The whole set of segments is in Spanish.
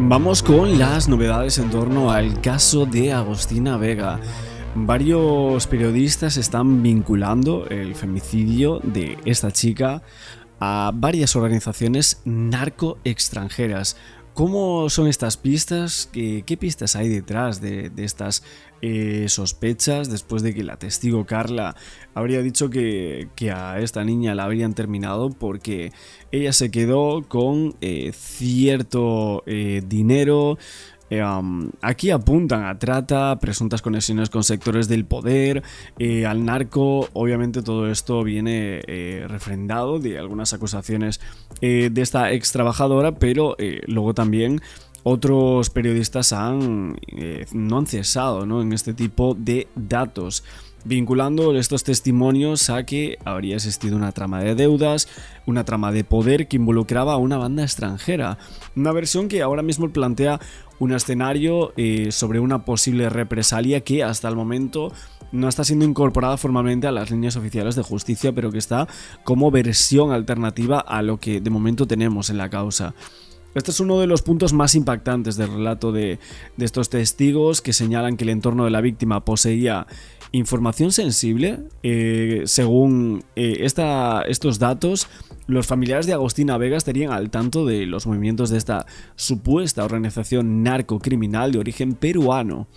Vamos con las novedades en torno al caso de Agostina Vega. Varios periodistas están vinculando el femicidio de esta chica a varias organizaciones narco-extranjeras. ¿Cómo son estas pistas? ¿Qué pistas hay detrás de estas sospechas después de que la testigo Carla habría dicho que a esta niña la habrían terminado porque ella se quedó con cierto dinero? Aquí apuntan a trata, presuntas conexiones con sectores del poder, al narco. Obviamente todo esto viene refrendado de algunas acusaciones de esta ex trabajadora, pero luego también otros periodistas no han cesado, ¿no?, en este tipo de datos, vinculando estos testimonios a que habría existido una trama de deudas, una trama de poder que involucraba a una banda extranjera. Una versión que ahora mismo plantea un escenario sobre una posible represalia que hasta el momento no está siendo incorporada formalmente a las líneas oficiales de justicia, pero que está como versión alternativa a lo que de momento tenemos en la causa. Este es uno de los puntos más impactantes del relato de estos testigos, que señalan que el entorno de la víctima poseía información sensible. Según estos datos, los familiares de Agostina Vega estarían al tanto de los movimientos de esta supuesta organización narcocriminal de origen peruano.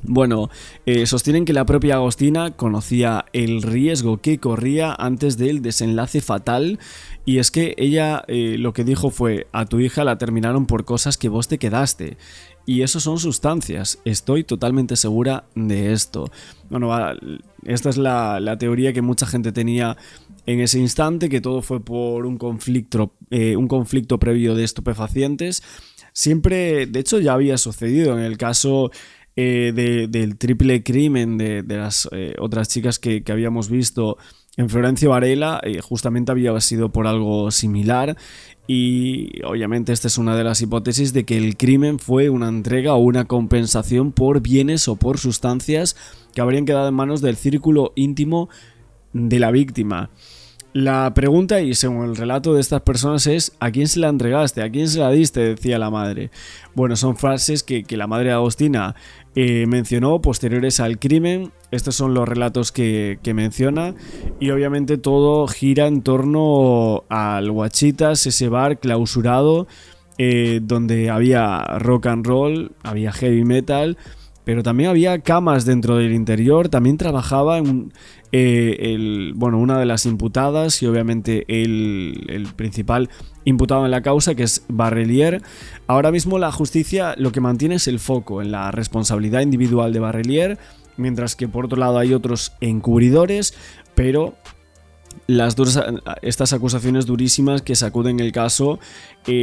Bueno, sostienen que la propia Agostina conocía el riesgo que corría antes del desenlace fatal, y es que ella lo que dijo fue: a tu hija la terminaron por cosas que vos te quedaste. Y eso son sustancias, estoy totalmente segura de esto. Bueno, esta es la teoría que mucha gente tenía en ese instante, que todo fue por un conflicto previo de estupefacientes. Siempre, de hecho ya había sucedido en el caso del triple crimen de las otras chicas que habíamos visto en Florencio Varela. Justamente había sido por algo similar, y obviamente esta es una de las hipótesis de que el crimen fue una entrega o una compensación por bienes o por sustancias que habrían quedado en manos del círculo íntimo de la víctima. La pregunta, y según el relato de estas personas, es: ¿a quién se la entregaste? ¿A quién se la diste?, decía la madre. Bueno, son frases que la madre de Agostina mencionó posteriores al crimen. Estos son los relatos que menciona, y obviamente todo gira en torno al Guachitas, ese bar clausurado donde había rock and roll, había heavy metal, pero también había camas dentro del interior. También trabajaba una de las imputadas, y obviamente el principal imputado en la causa, que es Barrelier. Ahora mismo la justicia lo que mantiene es el foco en la responsabilidad individual de Barrelier, mientras que por otro lado hay otros encubridores, pero estas acusaciones durísimas que sacuden el caso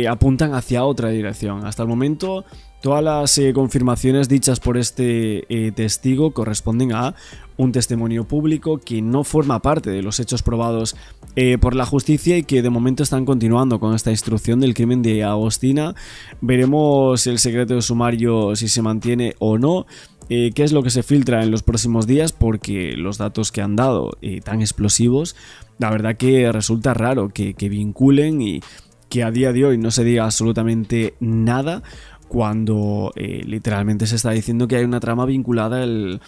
apuntan hacia otra dirección. Hasta el momento, todas las confirmaciones dichas por este testigo corresponden a un testimonio público que no forma parte de los hechos probados por la justicia, y que de momento están continuando con esta instrucción del crimen de Agostina. Veremos el secreto de sumario si se mantiene o no. ¿Qué es lo que se filtra en los próximos días? Porque los datos que han dado, tan explosivos, la verdad que resulta raro que vinculen y que a día de hoy no se diga absolutamente nada, cuando literalmente se está diciendo que hay una trama vinculada al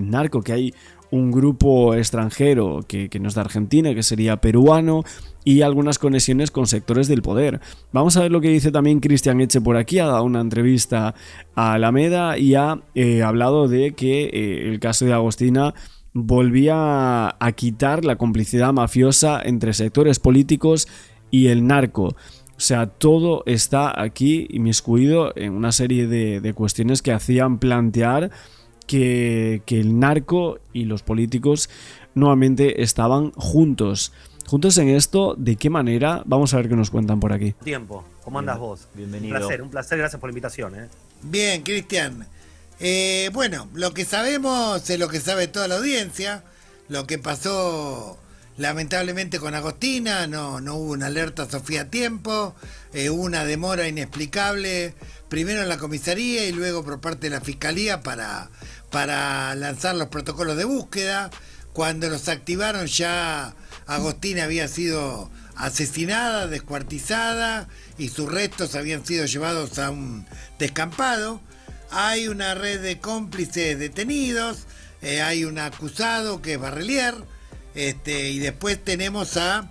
narco, que hay un grupo extranjero que no es de Argentina, que sería peruano, y algunas conexiones con sectores del poder. Vamos a ver lo que dice también Cristian Eche por aquí. Ha dado una entrevista a Alameda y ha hablado de que el caso de Agostina volvía a quitar la complicidad mafiosa entre sectores políticos y el narco. O sea, todo está aquí inmiscuido en una serie de cuestiones que hacían plantear que el narco y los políticos nuevamente estaban juntos en esto. ¿De qué manera? Vamos a ver qué nos cuentan por aquí. Tiempo, ¿cómo andas vos? Bienvenido. Un placer, gracias por la invitación. Bien, Cristian. Bueno, lo que sabemos es lo que sabe toda la audiencia. Lo que pasó lamentablemente con Agostina, no hubo una alerta Sofía a tiempo, hubo una demora inexplicable, primero en la comisaría y luego por parte de la fiscalía para lanzar los protocolos de búsqueda. Cuando los activaron ya Agostina había sido asesinada, descuartizada y sus restos habían sido llevados a un descampado. Hay una red de cómplices detenidos, hay un acusado que es Barrelier, y después tenemos a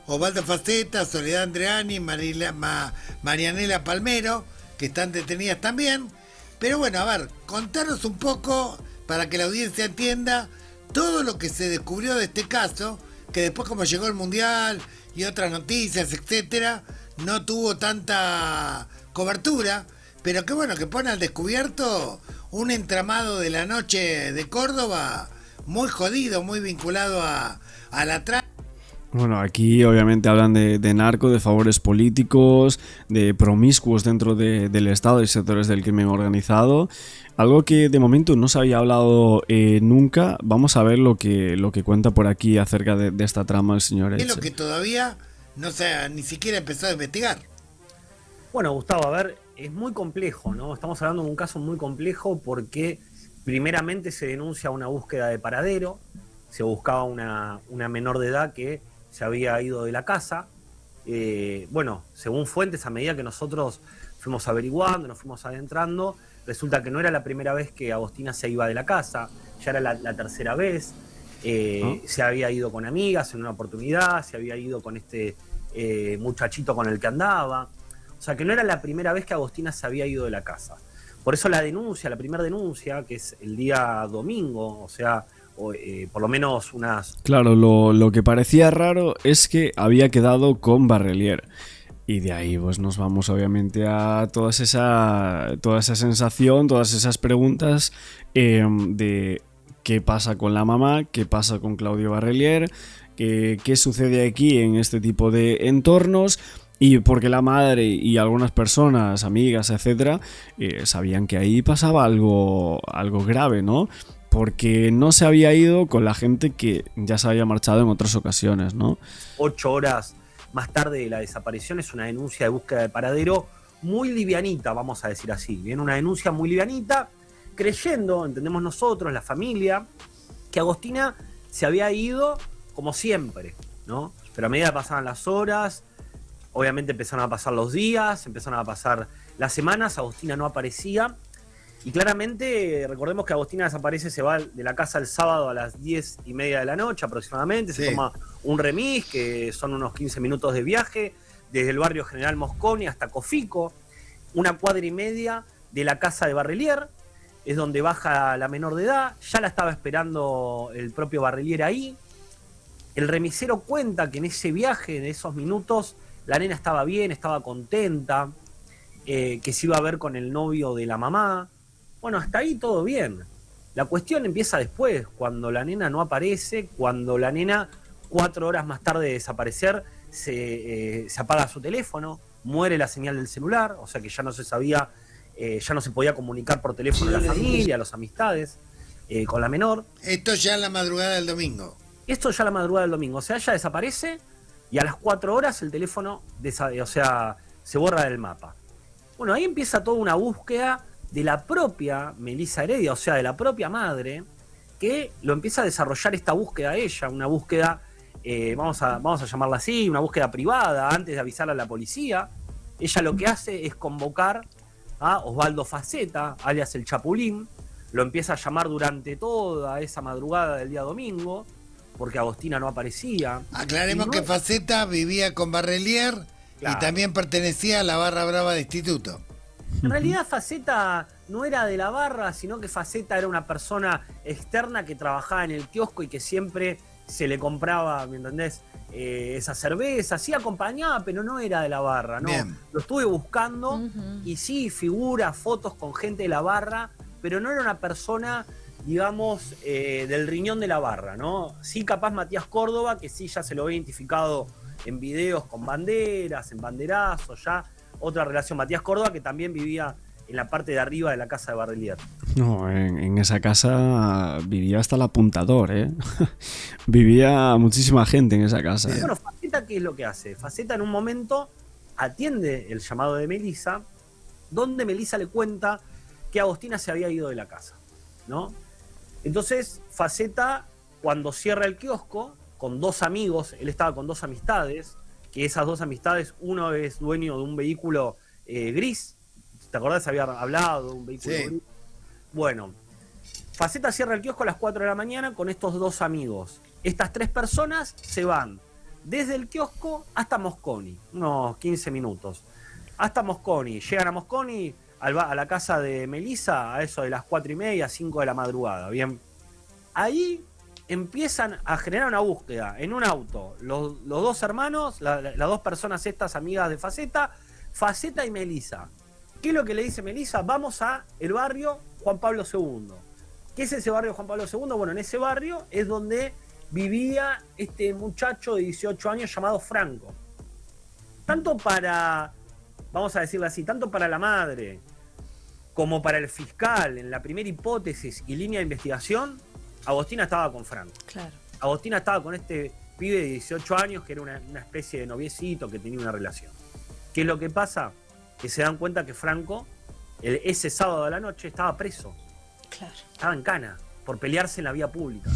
Osvaldo Faceta, Soledad Andreani, Marianela Palmero, que están detenidas también. Pero bueno, a ver, contanos un poco para que la audiencia entienda todo lo que se descubrió de este caso, que después como llegó el Mundial y otras noticias, etcétera, no tuvo tanta cobertura, pero que bueno, que pone al descubierto un entramado de la noche de Córdoba muy jodido, muy vinculado a la trama. Bueno, aquí obviamente hablan de narco, de favores políticos, de promiscuos dentro del Estado y sectores del crimen organizado. Algo que de momento no se había hablado nunca. Vamos a ver lo que cuenta por aquí acerca de esta trama el señor Elche. Es lo que todavía no se ha ni siquiera empezado a investigar. Bueno, Gustavo, a ver, es muy complejo, ¿no? Estamos hablando de un caso muy complejo porque primeramente se denuncia una búsqueda de paradero, se buscaba una menor de edad que se había ido de la casa. Bueno, según fuentes, a medida que nosotros fuimos averiguando, nos fuimos adentrando, resulta que no era la primera vez que Agostina se iba de la casa, ya era la tercera vez. Se había ido con amigas en una oportunidad, se había ido con este muchachito con el que andaba. O sea que no era la primera vez que Agostina se había ido de la casa. Por eso la primera denuncia, que es el día domingo, o sea, por lo menos unas... Claro, lo que parecía raro es que había quedado con Barrelier. Y de ahí pues nos vamos obviamente a toda esa sensación, todas esas preguntas de qué pasa con la mamá, qué pasa con Claudio Barrelier, qué sucede aquí en este tipo de entornos. Y porque la madre y algunas personas, amigas, etcétera, sabían que ahí pasaba algo grave, ¿no? Porque no se había ido con la gente que ya se había marchado en otras ocasiones, ¿no? 8 horas más tarde de la desaparición es una denuncia de búsqueda de paradero muy livianita, vamos a decir así. Bien, una denuncia muy livianita, creyendo, entendemos nosotros, la familia, que Agostina se había ido como siempre, ¿no? Pero a medida que pasaban las horas, obviamente empezaron a pasar los días, empezaron a pasar las semanas, Agostina no aparecía. Y claramente, recordemos que Agostina desaparece, se va de la casa el sábado a las 10:30 de la noche aproximadamente, Sí. Se toma un remis, que son unos 15 minutos de viaje, desde el barrio General Mosconi hasta Cofico, 1,5 cuadras de la casa de Barrelier, es donde baja la menor de edad, ya la estaba esperando el propio Barrelier ahí. El remisero cuenta que en ese viaje, de esos minutos, la nena estaba bien, estaba contenta, que se iba a ver con el novio de la mamá. Bueno, hasta ahí todo bien. La cuestión empieza después, cuando la nena no aparece, cuando la nena, 4 horas más tarde de desaparecer, se apaga su teléfono, muere la señal del celular, o sea que ya no se sabía, ya no se podía comunicar por teléfono a la familia, a las amistades, con la menor. Esto ya en la madrugada del domingo. Esto ya a la madrugada del domingo, o sea, ella desaparece y a las 4 horas el teléfono, se borra del mapa. Bueno, ahí empieza toda una búsqueda de la propia Melissa Heredia, o sea, de la propia madre, que lo empieza a desarrollar esta búsqueda ella, una búsqueda, vamos a llamarla así, una búsqueda privada, antes de avisarle a la policía. Ella lo que hace es convocar a Osvaldo Faceta, alias el Chapulín, lo empieza a llamar durante toda esa madrugada del día domingo, porque Agostina no aparecía. Aclaremos Y no- que Faceta vivía con Barrelier Claro. y también pertenecía a la barra brava de instituto. En realidad Faceta no era de la barra, sino que Faceta era una persona externa que trabajaba en el kiosco y que siempre se le compraba, ¿me entendés? Esa cerveza, sí acompañaba, pero no era de la barra, ¿no? Bien. Lo estuve buscando y sí, figuras, fotos con gente de la barra, pero no era una persona, digamos, del riñón de la barra, ¿no? Sí, capaz Matías Córdoba, que sí ya se lo había identificado en videos con banderas, en banderazos, ya otra relación. Matías Córdoba, que también vivía en la parte de arriba de la casa de Barrelier. No, en esa casa vivía hasta el apuntador, ¿eh? Vivía muchísima gente en esa casa. Bueno, Faceta, ¿qué es lo que hace? Faceta en un momento atiende el llamado de Melissa, donde Melissa le cuenta que Agostina se había ido de la casa, ¿no? Entonces, Faceta, cuando cierra el kiosco, con 2 amigos, él estaba con 2 amistades, que esas dos amistades, uno es dueño de un vehículo gris, ¿te acordás? Había hablado de un vehículo gris. Bueno, Faceta cierra el kiosco a las 4 de la mañana con estos dos amigos. Estas 3 personas se van desde el kiosco hasta Mosconi, unos 15 minutos. Hasta Mosconi, llegan a Mosconi, a la casa de Melissa, a eso de las 4:30, 5 de la madrugada, bien. Ahí empiezan a generar una búsqueda en un auto. Los dos hermanos, las dos personas estas amigas de Faceta y Melissa. ¿Qué es lo que le dice Melissa? Vamos a el barrio Juan Pablo II. ¿Qué es ese barrio Juan Pablo II? Bueno, en ese barrio es donde vivía este muchacho de 18 años llamado Franco. Tanto para, vamos a decirlo así, tanto para la madre como para el fiscal en la primera hipótesis y línea de investigación, Agostina estaba con Franco. Claro. Agostina estaba con este pibe de 18 años que era una especie de noviecito que tenía una relación. ¿Qué es lo que pasa? Que se dan cuenta que Franco, ese sábado de la noche, estaba preso. Claro. Estaba en cana por pelearse en la vía pública.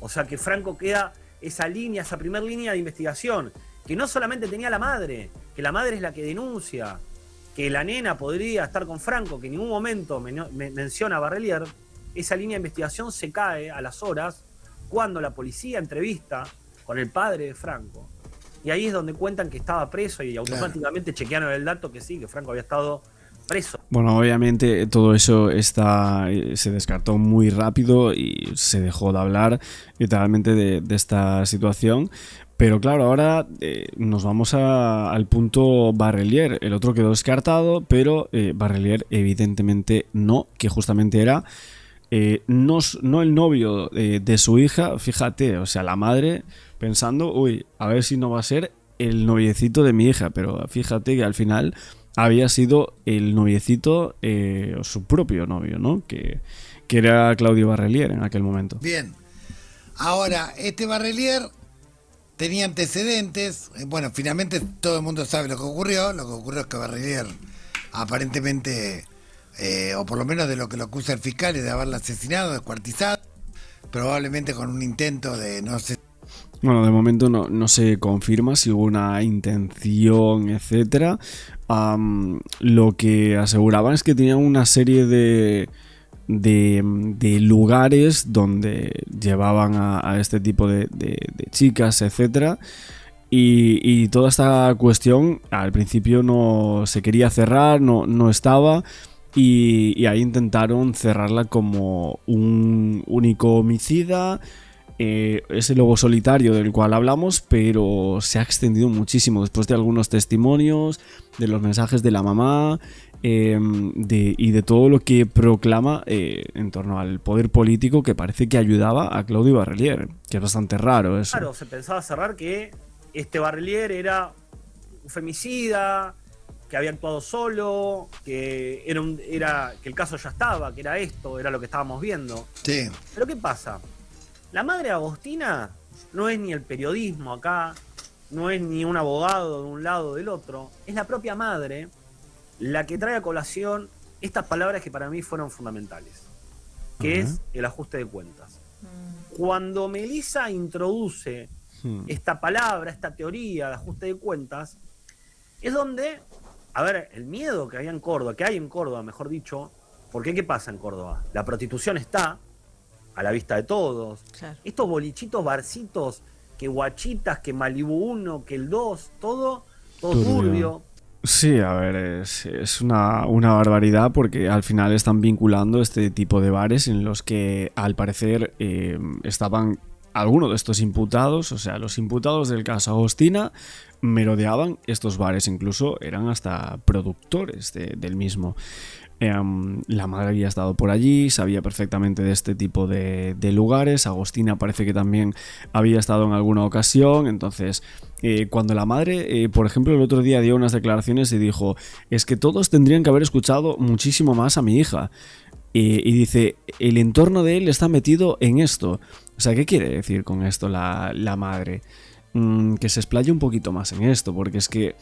O sea que Franco queda esa línea, esa primera línea de investigación, que no solamente tenía la madre, que la madre es la que denuncia, que la nena podría estar con Franco, que en ningún momento menciona a Barrelier. Esa línea de investigación se cae a las horas cuando la policía entrevista con el padre de Franco. Y ahí es donde cuentan que estaba preso y automáticamente chequearon el dato que sí, que Franco había estado preso. Bueno, obviamente todo eso se descartó muy rápido y se dejó de hablar literalmente de esta situación. Pero claro, ahora nos vamos al punto Barrelier. El otro quedó descartado, pero Barrelier evidentemente no, que justamente era no el novio de su hija. Fíjate, o sea, la madre pensando, uy, a ver si no va a ser el noviecito de mi hija, pero fíjate que al final había sido el noviecito, su propio novio, ¿no? Que era Claudio Barrelier en aquel momento. Bien. Ahora, este Barrelier tenía antecedentes. Bueno, finalmente todo el mundo sabe lo que ocurrió. Lo que ocurrió es que Barrelier aparentemente, o por lo menos de lo que lo acusa el fiscal, es de haberla asesinado, descuartizado, probablemente con un intento de, no sé. Bueno, de momento no se confirma si hubo una intención, etcétera. Lo que aseguraban es que tenían una serie de lugares donde llevaban a este tipo de chicas, etcétera. Y toda esta cuestión al principio no se quería cerrar, no estaba. Y ahí intentaron cerrarla como un único homicida. Ese lobo solitario del cual hablamos, pero se ha extendido muchísimo después de algunos testimonios, de los mensajes de la mamá, y de todo lo que proclama en torno al poder político que parece que ayudaba a Claudio Barrelier, que es bastante raro eso. Claro, se pensaba cerrar que este Barrelier era un femicida, que había actuado solo, que que el caso ya estaba, que era esto, era lo que estábamos viendo. Sí. Pero ¿qué pasa? La madre Agostina no es ni el periodismo acá, no es ni un abogado de un lado o del otro, es la propia madre la que trae a colación estas palabras que para mí fueron fundamentales, que es el ajuste de cuentas. Cuando Melissa introduce esta palabra, esta teoría de ajuste de cuentas, es donde, a ver, el miedo que hay en Córdoba, mejor dicho, porque ¿qué pasa en Córdoba? La prostitución está a la vista de todos. Claro. Estos bolichitos, barcitos, que guachitas, que Malibu 1, que el 2, todo turbio. Sí, a ver, es una barbaridad porque al final están vinculando este tipo de bares en los que al parecer estaban algunos de estos imputados, o sea, los imputados del caso Agostina merodeaban estos bares, incluso eran hasta productores del mismo. La madre había estado por allí, sabía perfectamente de este tipo de lugares. Agostina parece que también había estado en alguna ocasión. Entonces, cuando la madre, por ejemplo, el otro día dio unas declaraciones y dijo, es que todos tendrían que haber escuchado muchísimo más a mi hija. Y dice, el entorno de él está metido en esto. O sea, ¿qué quiere decir con esto la madre? Que se explaye un poquito más en esto, porque es que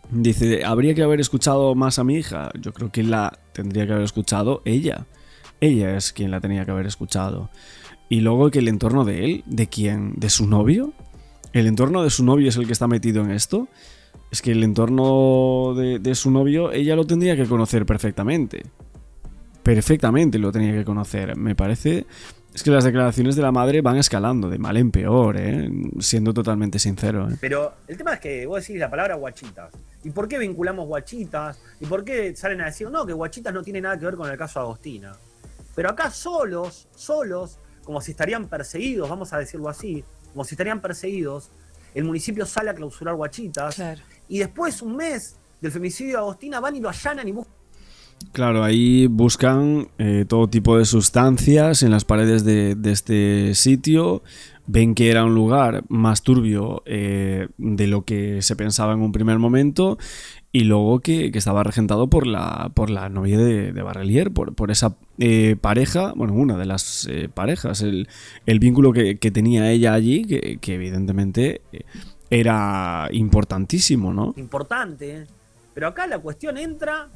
dice, habría que haber escuchado más a mi hija. Yo creo que la tendría que haber escuchado ella. Ella es quien la tenía que haber escuchado. Y luego que el entorno de él, ¿de quién? ¿De su novio? ¿El entorno de su novio es el que está metido en esto? Es que el entorno de su novio ella lo tendría que conocer perfectamente. Perfectamente lo tenía que conocer. Me parece... Es que las declaraciones de la madre van escalando de mal en peor, siendo totalmente sincero. Pero el tema es que vos decís la palabra guachitas. ¿Y por qué vinculamos guachitas? ¿Y por qué salen a decir, no, que guachitas no tiene nada que ver con el caso de Agostina? Pero acá solos, como si estarían perseguidos, vamos a decirlo así, como si estarían perseguidos, el municipio sale a clausurar guachitas. Claro. Y después, un mes del femicidio de Agostina, van y lo allanan y buscan. Claro, ahí buscan todo tipo de sustancias en las paredes de este sitio. Ven que era un lugar más turbio de lo que se pensaba en un primer momento, y luego que estaba regentado por la novia de Barrelier, por esa pareja, bueno, una de las parejas, el vínculo que tenía ella allí, que evidentemente era importantísimo, ¿no? Importante, pero acá la cuestión entra...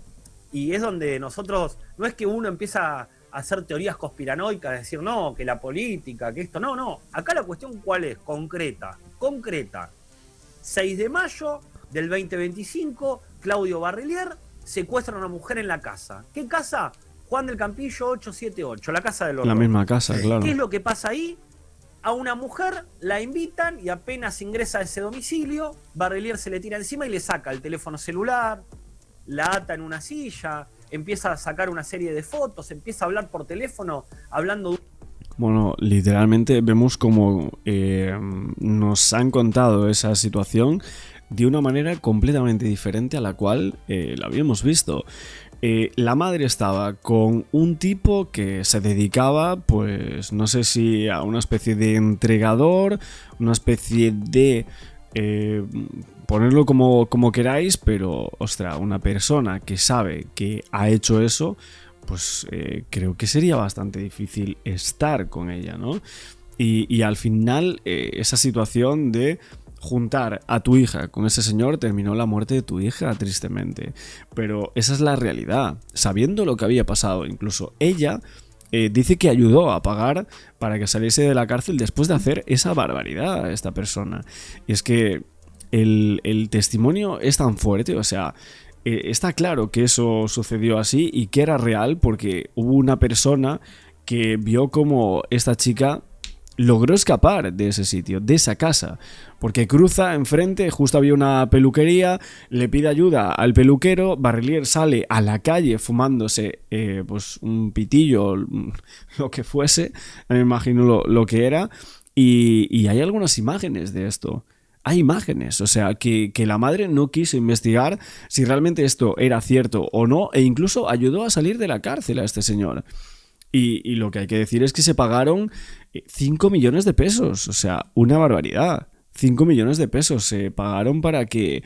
Y es donde nosotros, no es que uno empieza a hacer teorías conspiranoicas, decir, no, que la política, que esto, no. Acá la cuestión, ¿cuál es? Concreta. 6 de mayo del 2025, Claudio Barrelier secuestra a una mujer en la casa. ¿Qué casa? Juan del Campillo 878, la casa del horror. La misma casa, claro. ¿Qué es lo que pasa ahí? A una mujer la invitan y apenas ingresa a ese domicilio, Barrelier se le tira encima y le saca el teléfono celular, la ata en una silla, empieza a sacar una serie de fotos, empieza a hablar por teléfono, hablando... Bueno, literalmente vemos como nos han contado esa situación de una manera completamente diferente a la cual la habíamos visto. La madre estaba con un tipo que se dedicaba, pues no sé si a una especie de entregador, una especie de... ponerlo como queráis, pero, ostras, una persona que sabe que ha hecho eso, pues creo que sería bastante difícil estar con ella, ¿no? Y al final, esa situación de juntar a tu hija con ese señor terminó la muerte de tu hija, tristemente. Pero esa es la realidad. Sabiendo lo que había pasado, incluso ella... dice que ayudó a pagar para que saliese de la cárcel después de hacer esa barbaridad a esta persona. Y es que el testimonio es tan fuerte, o sea, está claro que eso sucedió así y que era real, porque hubo una persona que vio como esta chica logró escapar de ese sitio, de esa casa, porque cruza enfrente, justo había una peluquería, le pide ayuda al peluquero, Barrelier sale a la calle fumándose pues un pitillo, lo que fuese, me imagino lo que era, y hay algunas imágenes de esto. Hay imágenes, o sea, que la madre no quiso investigar si realmente esto era cierto o no, e incluso ayudó a salir de la cárcel a este señor. Y lo que hay que decir es que se pagaron 5 millones de pesos, o sea, una barbaridad. 5 millones de pesos se pagaron para que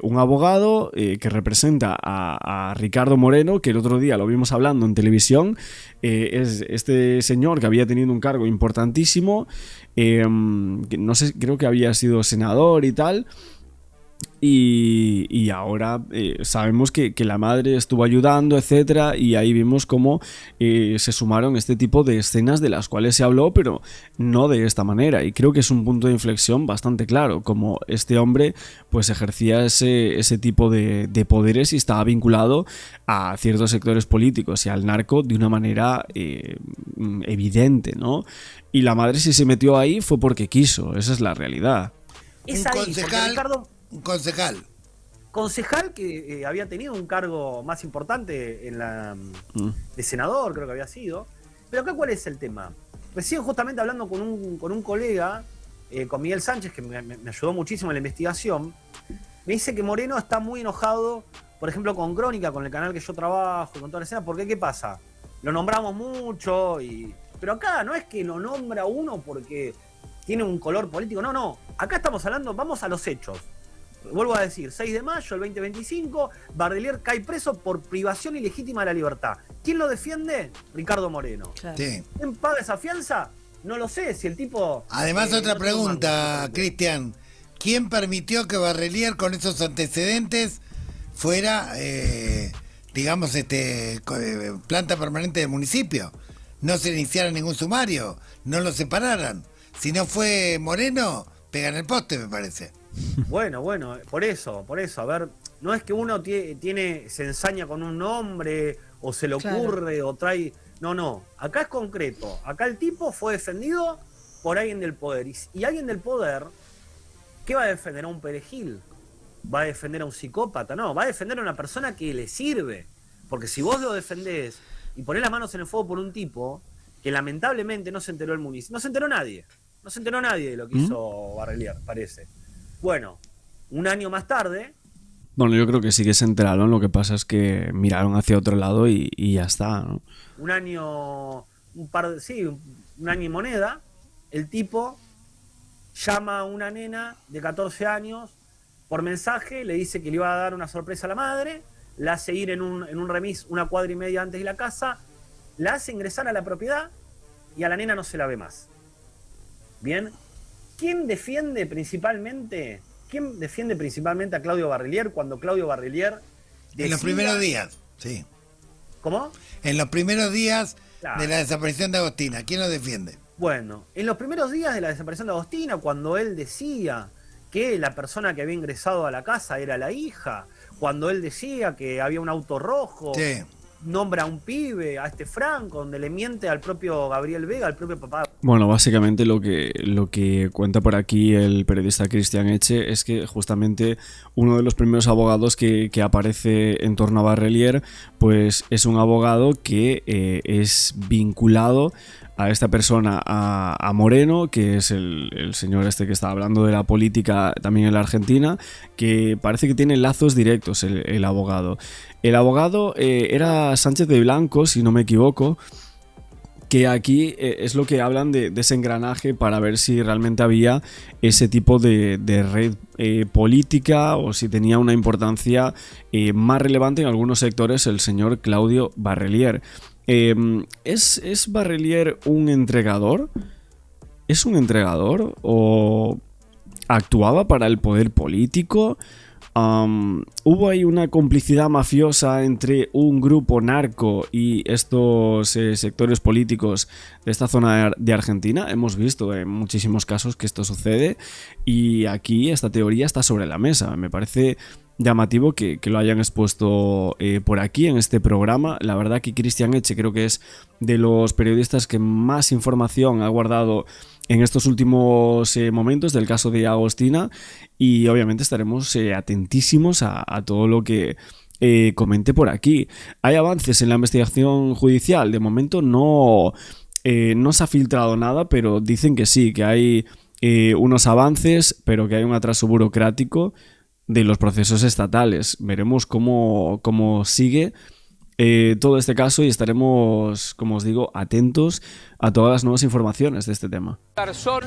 un abogado que representa a Ricardo Moreno, que el otro día lo vimos hablando en televisión, es este señor que había tenido un cargo importantísimo, no sé, creo que había sido senador y tal. Y ahora sabemos que la madre estuvo ayudando, etcétera, y ahí vimos cómo se sumaron este tipo de escenas de las cuales se habló, pero no de esta manera, y creo que es un punto de inflexión bastante claro, como este hombre pues ejercía ese tipo de poderes y estaba vinculado a ciertos sectores políticos y al narco de una manera evidente, ¿no? Y la madre, si se metió ahí, fue porque quiso, esa es la realidad. Es ahí, concejal, Ricardo... Un concejal. Concejal que había tenido un cargo más importante en de senador, creo que había sido. Pero acá, ¿cuál es el tema? Recién, justamente hablando con un colega, con Miguel Sánchez, que me ayudó muchísimo en la investigación, me dice que Moreno está muy enojado, por ejemplo, con Crónica, con el canal que yo trabajo, con toda la escena, porque ¿qué pasa? Lo nombramos mucho, pero acá no es que lo nombra uno porque tiene un color político, no. Acá estamos hablando, vamos a los hechos. Vuelvo a decir, 6 de mayo del 2025, Barrelier cae preso por privación ilegítima de la libertad. ¿Quién lo defiende? Ricardo Moreno. Claro. Sí. ¿Quién paga esa fianza? No lo sé, si el tipo... Además, otra pregunta, Cristian. ¿Quién permitió que Barrelier, con esos antecedentes, fuera, digamos, planta permanente del municipio? No se iniciara ningún sumario, no lo separaran. Si no fue Moreno, pega en el poste, me parece. Bueno, por eso, a ver, no es que uno se ensaña con un nombre, o se le ocurre, o trae... No, acá es concreto. Acá el tipo fue defendido por alguien del poder. Y alguien del poder, ¿qué va a defender? ¿A un perejil? ¿Va a defender a un psicópata? No, va a defender a una persona que le sirve. Porque si vos lo defendés y ponés las manos en el fuego por un tipo que lamentablemente no se enteró el municipio, no se enteró nadie. No se enteró nadie de lo que hizo Barrelier, parece. Bueno, un año más tarde... Bueno, yo creo que sí que se enteraron, lo que pasa es que miraron hacia otro lado y ya está, ¿no? Un año y moneda, el tipo llama a una nena de 14 años por mensaje, le dice que le iba a dar una sorpresa a la madre, la hace ir en un remis una cuadra y media antes de la casa, la hace ingresar a la propiedad y a la nena no se la ve más. Bien, ¿quién defiende principalmente a Claudio Barrelier cuando Claudio Barrelier decía... En los primeros días, sí. ¿Cómo? En los primeros días de la desaparición de Agostina, ¿quién lo defiende? Bueno, en los primeros días de la desaparición de Agostina, cuando él decía que la persona que había ingresado a la casa era la hija, cuando él decía que había un auto rojo, sí, nombra a un pibe, a este Franco, donde le miente al propio Gabriel Vega, al propio papá. Bueno, básicamente lo que cuenta por aquí el periodista Cristian Eche es que justamente uno de los primeros abogados que aparece en torno a Barrelier, pues es un abogado que es vinculado a esta persona, a Moreno, que es el señor este que está hablando de la política también en la Argentina, que parece que tiene lazos directos el abogado. El abogado era Sánchez de Blanco, si no me equivoco, que aquí es lo que hablan de ese engranaje para ver si realmente había ese tipo de red política o si tenía una importancia más relevante en algunos sectores el señor Claudio Barrelier. ¿Es Barrelier un entregador? ¿Es un entregador? ¿O actuaba para el poder político? ¿Hubo ahí una complicidad mafiosa entre un grupo narco y estos sectores políticos de esta zona de Argentina? Hemos visto en muchísimos casos que esto sucede y aquí esta teoría está sobre la mesa. Me parece llamativo que lo hayan expuesto por aquí en este programa. La verdad que Cristian Eche creo que es de los periodistas que más información ha guardado en estos últimos momentos del caso de Agostina y obviamente estaremos atentísimos a todo lo que comente por aquí. ¿Hay avances en la investigación judicial? De momento no se ha filtrado nada, pero dicen que sí, que hay unos avances, pero que hay un atraso burocrático de los procesos estatales. Veremos cómo sigue todo este caso y estaremos, como os digo, atentos a todas las nuevas informaciones de este tema. Garzón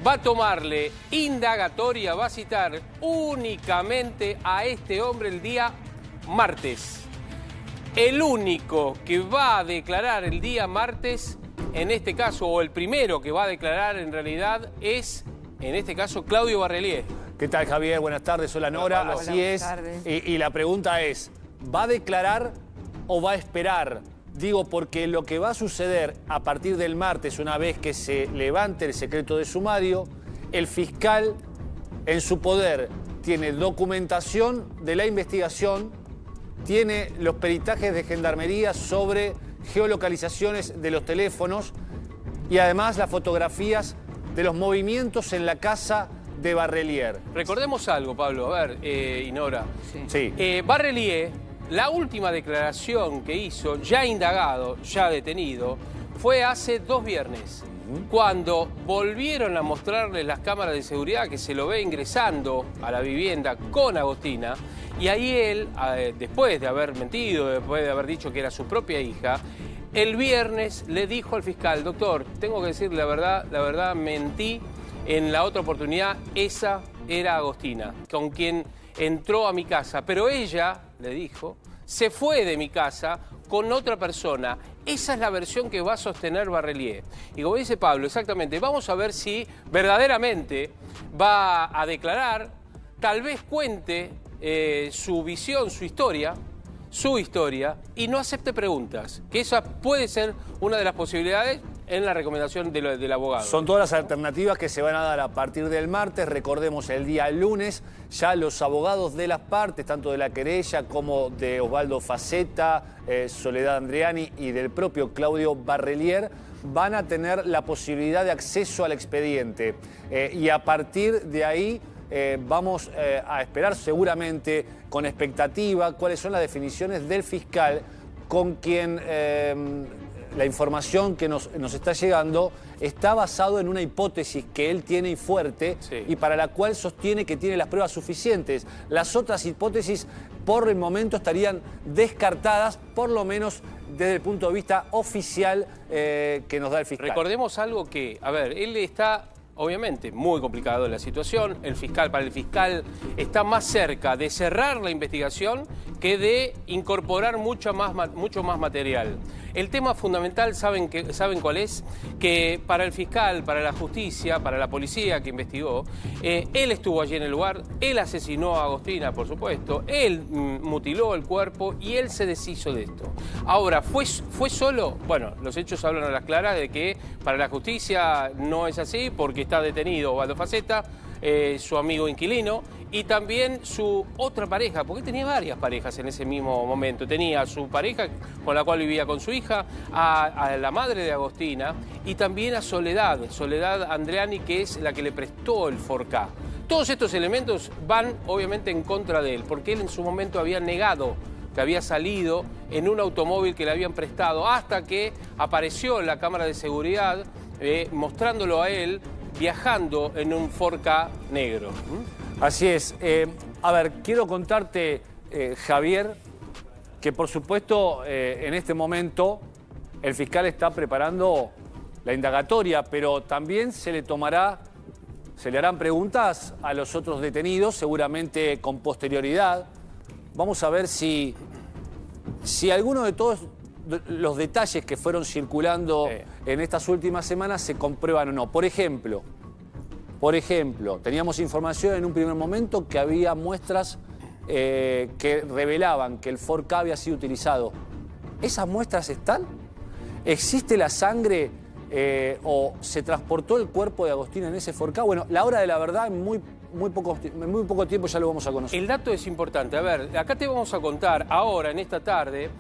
va a tomarle indagatoria, va a citar únicamente a este hombre el día martes. El único que va a declarar el día martes, en este caso, o el primero que va a declarar en realidad, es, en este caso, Claudio Barrelier. ¿Qué tal, Javier? Buenas tardes, hola Nora. Hola, así es. Y la pregunta es, ¿va a declarar o va a esperar? Digo, porque lo que va a suceder a partir del martes, una vez que se levante el secreto de sumario, el fiscal en su poder tiene documentación de la investigación, tiene los peritajes de gendarmería sobre geolocalizaciones de los teléfonos y además las fotografías de los movimientos en la casa de Barrelier. Recordemos algo, Pablo, a ver, y Nora. Sí. Barrelier, la última declaración que hizo, ya indagado, ya detenido, fue hace 2 viernes, cuando volvieron a mostrarle las cámaras de seguridad que se lo ve ingresando a la vivienda con Agostina, y ahí él, después de haber mentido, después de haber dicho que era su propia hija, el viernes le dijo al fiscal, doctor, tengo que decir la verdad, mentí. En la otra oportunidad, esa era Agostina, con quien entró a mi casa. Pero ella, le dijo, se fue de mi casa con otra persona. Esa es la versión que va a sostener Barrelier. Y como dice Pablo, exactamente, vamos a ver si verdaderamente va a declarar, tal vez cuente su visión, su historia, su historia y no acepte preguntas, que esa puede ser una de las posibilidades en la recomendación del abogado. Son todas las alternativas que se van a dar a partir del martes. Recordemos, el día lunes ya los abogados de las partes, tanto de la querella como de Osvaldo Facetta, Soledad Andreani y del propio Claudio Barrelier, van a tener la posibilidad de acceso al expediente. Y a partir de ahí vamos a esperar seguramente con expectativa cuáles son las definiciones del fiscal, con quien la información que nos está llegando está basado en una hipótesis que él tiene y fuerte, sí, y para la cual sostiene que tiene las pruebas suficientes. Las otras hipótesis por el momento estarían descartadas, por lo menos desde el punto de vista oficial que nos da el fiscal. Recordemos algo que, a ver, él está obviamente muy complicado la situación. Para el fiscal está más cerca de cerrar la investigación que de incorporar mucho más material. El tema fundamental, ¿saben cuál es? Que para el fiscal, para la justicia, para la policía que investigó, él estuvo allí en el lugar, él asesinó a Agostina, por supuesto, él mutiló el cuerpo y él se deshizo de esto. Ahora, ¿fue solo? Bueno, los hechos hablan a las claras de que para la justicia no es así, porque está detenido Osvaldo Facetta, su amigo inquilino, y también su otra pareja, porque tenía varias parejas en ese mismo momento. Tenía a su pareja con la cual vivía con su hija, a la madre de Agostina, y también a Soledad Andreani, que es la que le prestó el 4K. Todos estos elementos van obviamente en contra de él, porque él en su momento había negado que había salido en un automóvil que le habían prestado, hasta que apareció en la cámara de seguridad mostrándolo a él viajando en un 4K negro. Así es. A ver, quiero contarte, Javier, que por supuesto en este momento el fiscal está preparando la indagatoria, pero también se le harán preguntas a los otros detenidos, seguramente con posterioridad. Vamos a ver si alguno de todos los detalles que fueron circulando en estas últimas semanas se comprueban o no. Por ejemplo, teníamos información en un primer momento que había muestras que revelaban que el 4K había sido utilizado. ¿Esas muestras están? ¿Existe la sangre o se transportó el cuerpo de Agostina en ese 4K? Bueno, la hora de la verdad en muy poco tiempo ya lo vamos a conocer. El dato es importante. A ver, acá te vamos a contar ahora, en esta tarde,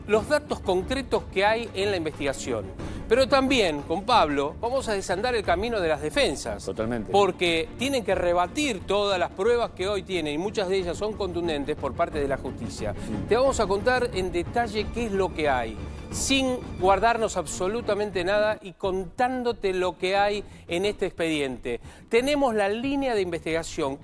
los datos concretos que hay en la investigación. Pero también, con Pablo, vamos a desandar el camino de las defensas. Totalmente. Porque tienen que rebatir todas las pruebas que hoy tienen, y muchas de ellas son contundentes por parte de la justicia. Te vamos a contar en detalle qué es lo que hay, sin guardarnos absolutamente nada y contándote lo que hay en este expediente. Tenemos la línea de investigación,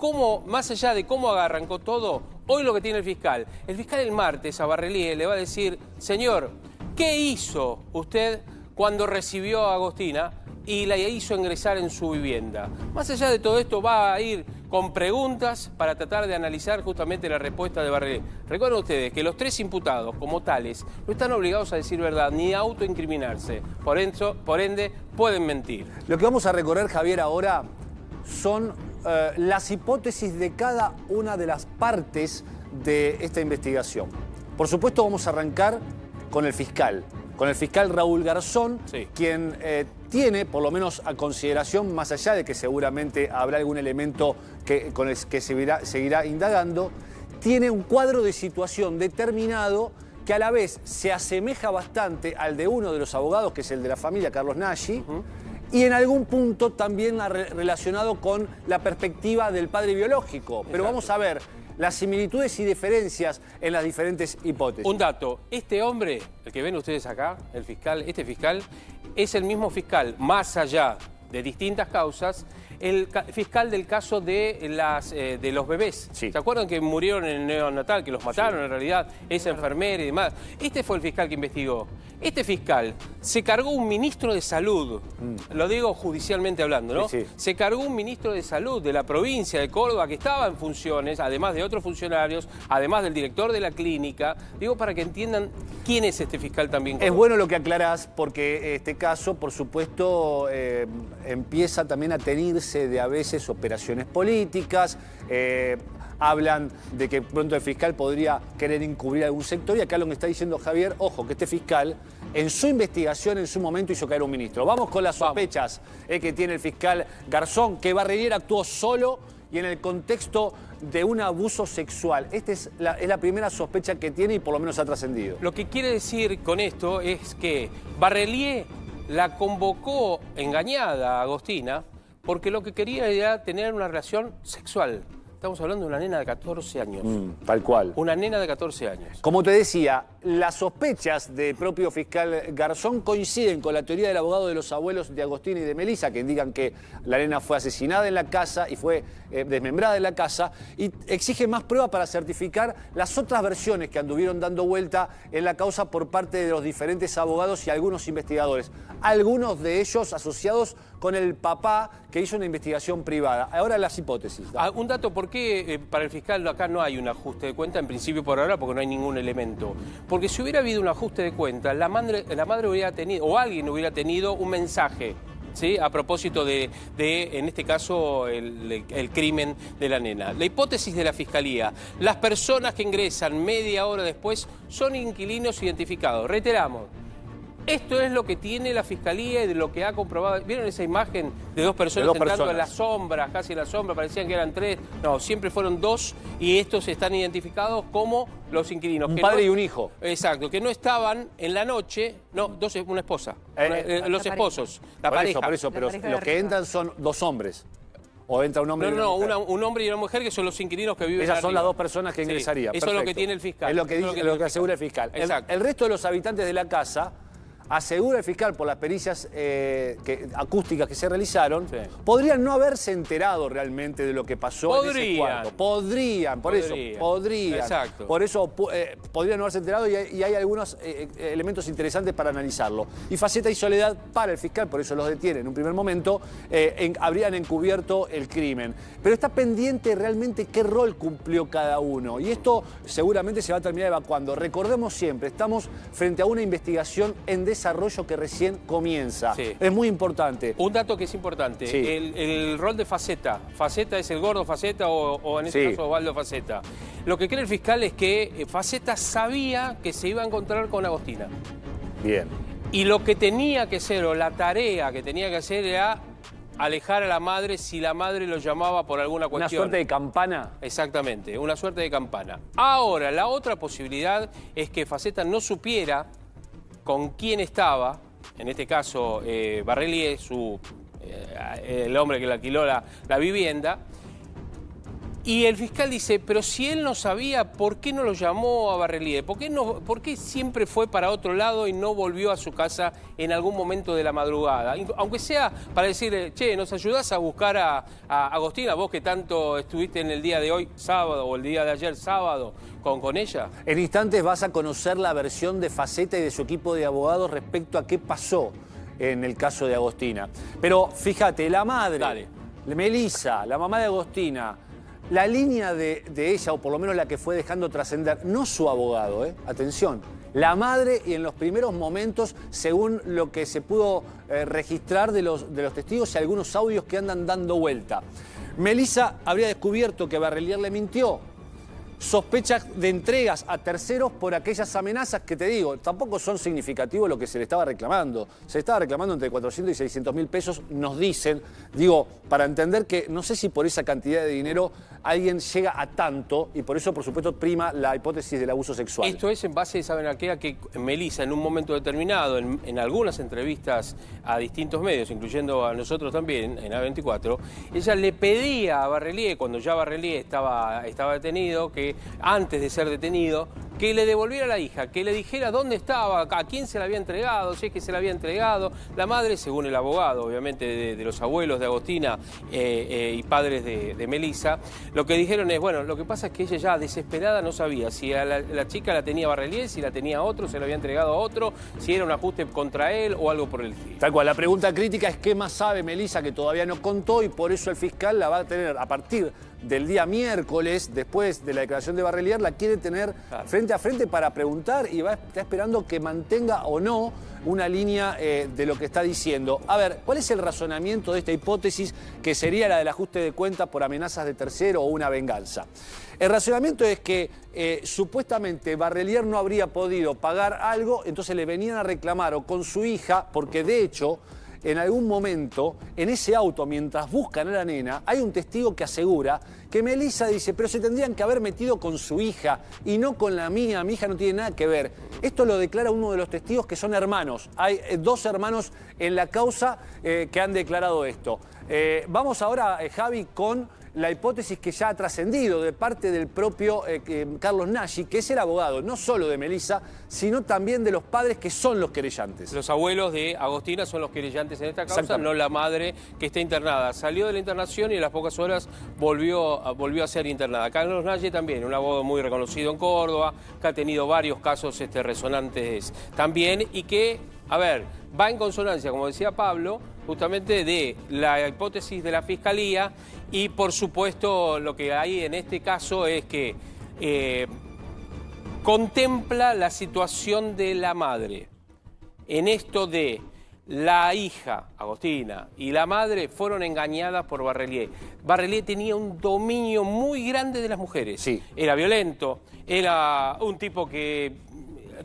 más allá de cómo arrancó todo, hoy lo que tiene el fiscal el martes a Barrelier le va a decir: señor, ¿qué hizo usted cuando recibió a Agostina y la hizo ingresar en su vivienda? Más allá de todo esto, va a ir con preguntas para tratar de analizar justamente la respuesta de Barrelier. Recuerden ustedes que los tres imputados, como tales, no están obligados a decir verdad ni a autoincriminarse. Por ende, pueden mentir. Lo que vamos a recorrer, Javier, ahora son las hipótesis de cada una de las partes de esta investigación. Por supuesto, vamos a arrancar con el fiscal Raúl Garzón, sí, quien tiene, por lo menos a consideración, más allá de que seguramente habrá algún elemento con el que seguirá indagando, tiene un cuadro de situación determinado que a la vez se asemeja bastante al de uno de los abogados, que es el de la familia Carlos Nagy, y en algún punto también relacionado con la perspectiva del padre biológico. Pero vamos a ver las similitudes y diferencias en las diferentes hipótesis. Un dato: este hombre, el que ven ustedes acá, este fiscal, es el mismo fiscal, más allá de distintas causas, el fiscal del caso de los bebés. Sí. ¿Se acuerdan que murieron en el neonatal, que los mataron en realidad, esa enfermera y demás? Este fue el fiscal que investigó. Este fiscal se cargó un ministro de salud, lo digo judicialmente hablando, ¿no? Sí. Se cargó un ministro de salud de la provincia de Córdoba que estaba en funciones, además de otros funcionarios, además del director de la clínica. Digo, para que entiendan quién es este fiscal también. Es bueno lo que aclarás, porque este caso, por supuesto, empieza también a teñirse de a veces operaciones políticas. hablan de que pronto el fiscal podría querer encubrir algún sector, y acá lo que está diciendo Javier, ojo, que este fiscal en su investigación en su momento hizo caer a un ministro. Vamos con las sospechas que tiene el fiscal Garzón, que Barrelier actuó solo y en el contexto de un abuso sexual. Esta es la primera sospecha que tiene y por lo menos ha trascendido. Lo que quiere decir con esto es que Barrelier la convocó engañada a Agostina porque lo que quería era tener una relación sexual. Estamos hablando de una nena de 14 años. Tal cual. Una nena de 14 años. Como te decía, las sospechas del propio fiscal Garzón coinciden con la teoría del abogado de los abuelos de Agostina y de Melissa, que indican que la nena fue asesinada en la casa y fue desmembrada en la casa, y exigen más pruebas para certificar las otras versiones que anduvieron dando vuelta en la causa por parte de los diferentes abogados y algunos investigadores. Algunos de ellos asociados con el papá que hizo una investigación privada. Ahora las hipótesis. Un dato, ¿por qué para el fiscal acá no hay un ajuste de cuenta? En principio por ahora, porque no hay ningún elemento. Porque si hubiera habido un ajuste de cuenta, la madre hubiera tenido, o alguien hubiera tenido un mensaje, ¿sí? A propósito de en este caso, el crimen de la nena. La hipótesis de la Fiscalía: las personas que ingresan media hora después son inquilinos identificados. Reiteramos, esto es lo que tiene la Fiscalía y de lo que ha comprobado. ¿Vieron esa imagen de dos personas entrando en la sombra, casi en la sombra? Parecían que eran tres. No, siempre fueron dos, y estos están identificados como los inquilinos. Un padre y un hijo. Exacto, que no estaban en la noche, no, una esposa, los esposos, la pareja. Por eso, pero los que entran son dos hombres. ¿O entra un hombre y una mujer? Un hombre y una mujer, que son los inquilinos que viven. Esas son las dos personas que ingresarían. Eso es lo que tiene el fiscal. Es lo que asegura el fiscal. Exacto. El resto de los habitantes de la casa, asegura el fiscal por las pericias acústicas que se realizaron, podrían no haberse enterado realmente de lo que pasó en ese cuarto. Podrían. Exacto. Por eso podrían no haberse enterado, y hay algunos elementos interesantes para analizarlo. Y Faceta y Soledad, para el fiscal, por eso los detiene en un primer momento, habrían encubierto el crimen. Pero está pendiente realmente qué rol cumplió cada uno. Y esto seguramente se va a terminar evacuando. Recordemos siempre, estamos frente a una investigación en desarrollo que recién comienza. Sí. Es muy importante. Un dato que es importante, Sí. el rol de Faceta. Faceta es el gordo Faceta o en este caso Osvaldo Faceta. Lo que cree el fiscal es que Faceta sabía que se iba a encontrar con Agostina. Bien. Y lo que tenía que hacer, o la tarea que tenía que hacer, era alejar a la madre si la madre lo llamaba por alguna cuestión. Una suerte de campana. Exactamente, una suerte de campana. Ahora, la otra posibilidad es que Faceta no supiera con quién estaba, en este caso Barrelier, el hombre que le alquiló la vivienda. Y el fiscal dice, pero si él no sabía, ¿por qué no lo llamó a Barrelier? ¿Por qué siempre fue para otro lado y no volvió a su casa en algún momento de la madrugada? Aunque sea para decirle, che, ¿nos ayudás a buscar a Agostina? Vos que tanto estuviste en el día de hoy, sábado, o el día de ayer, sábado, con ella. En instantes vas a conocer la versión de Faceta y de su equipo de abogados respecto a qué pasó en el caso de Agostina. Pero fíjate, la madre, Melissa, la mamá de Agostina, la línea de ella, o por lo menos la que fue dejando trascender, no su abogado, atención, la madre, y en los primeros momentos, según lo que se pudo registrar de los testigos y algunos audios que andan dando vuelta. Melissa habría descubierto que Barrelier le mintió. Sospechas de entregas a terceros por aquellas amenazas que, te digo, tampoco son significativos lo que se le estaba reclamando. Se le estaba reclamando entre 400 y 600 mil pesos, nos dicen, digo, para entender que no sé si por esa cantidad de dinero alguien llega a tanto, y por eso, por supuesto, prima la hipótesis del abuso sexual. Esto es en base, ¿saben a qué? A que Melissa, en un momento determinado, en algunas entrevistas a distintos medios, incluyendo a nosotros también, en A24, ella le pedía a Barrelier, cuando ya Barrelier estaba detenido, que antes de ser detenido, que le devolviera a la hija, que le dijera dónde estaba, a quién se la había entregado, si es que se la había entregado. La madre, según el abogado, obviamente, de los abuelos de Agostina y padres de Melissa, lo que dijeron es, bueno, lo que pasa es que ella ya desesperada no sabía si a la chica la tenía Barrelier, si la tenía otro, se la había entregado a otro, si era un ajuste contra él o algo por el estilo. Tal cual, la pregunta crítica es qué más sabe Melissa que todavía no contó, y por eso el fiscal la va a tener a partir del día miércoles, después de la declaración de Barrelier, la quiere tener frente frente a frente para preguntar y está esperando que mantenga o no una línea de lo que está diciendo. A ver, ¿cuál es el razonamiento de esta hipótesis que sería la del ajuste de cuentas por amenazas de tercero o una venganza? El razonamiento es que supuestamente Barrelier no habría podido pagar algo, entonces le venían a reclamar o con su hija, porque de hecho, en algún momento, en ese auto, mientras buscan a la nena, hay un testigo que asegura que Melissa dice, pero se tendrían que haber metido con su hija y no con la mía, mi hija no tiene nada que ver. Esto lo declara uno de los testigos que son hermanos. Hay dos hermanos en la causa que han declarado esto. Vamos ahora, Javi, con la hipótesis que ya ha trascendido de parte del propio Carlos Nagy, que es el abogado no solo de Melissa, sino también de los padres que son los querellantes. Los abuelos de Agostina son los querellantes en esta causa, no la madre que está internada. Salió de la internación y a las pocas horas volvió a ser internada. Carlos Nagy también, un abogado muy reconocido en Córdoba, que ha tenido varios casos resonantes también y que, a ver, va en consonancia, como decía Pablo, justamente de la hipótesis de la Fiscalía y, por supuesto, lo que hay en este caso es que contempla la situación de la madre en esto de la hija, Agostina, y la madre fueron engañadas por Barrelier. Barrelier tenía un dominio muy grande de las mujeres. Sí. Era violento, era un tipo que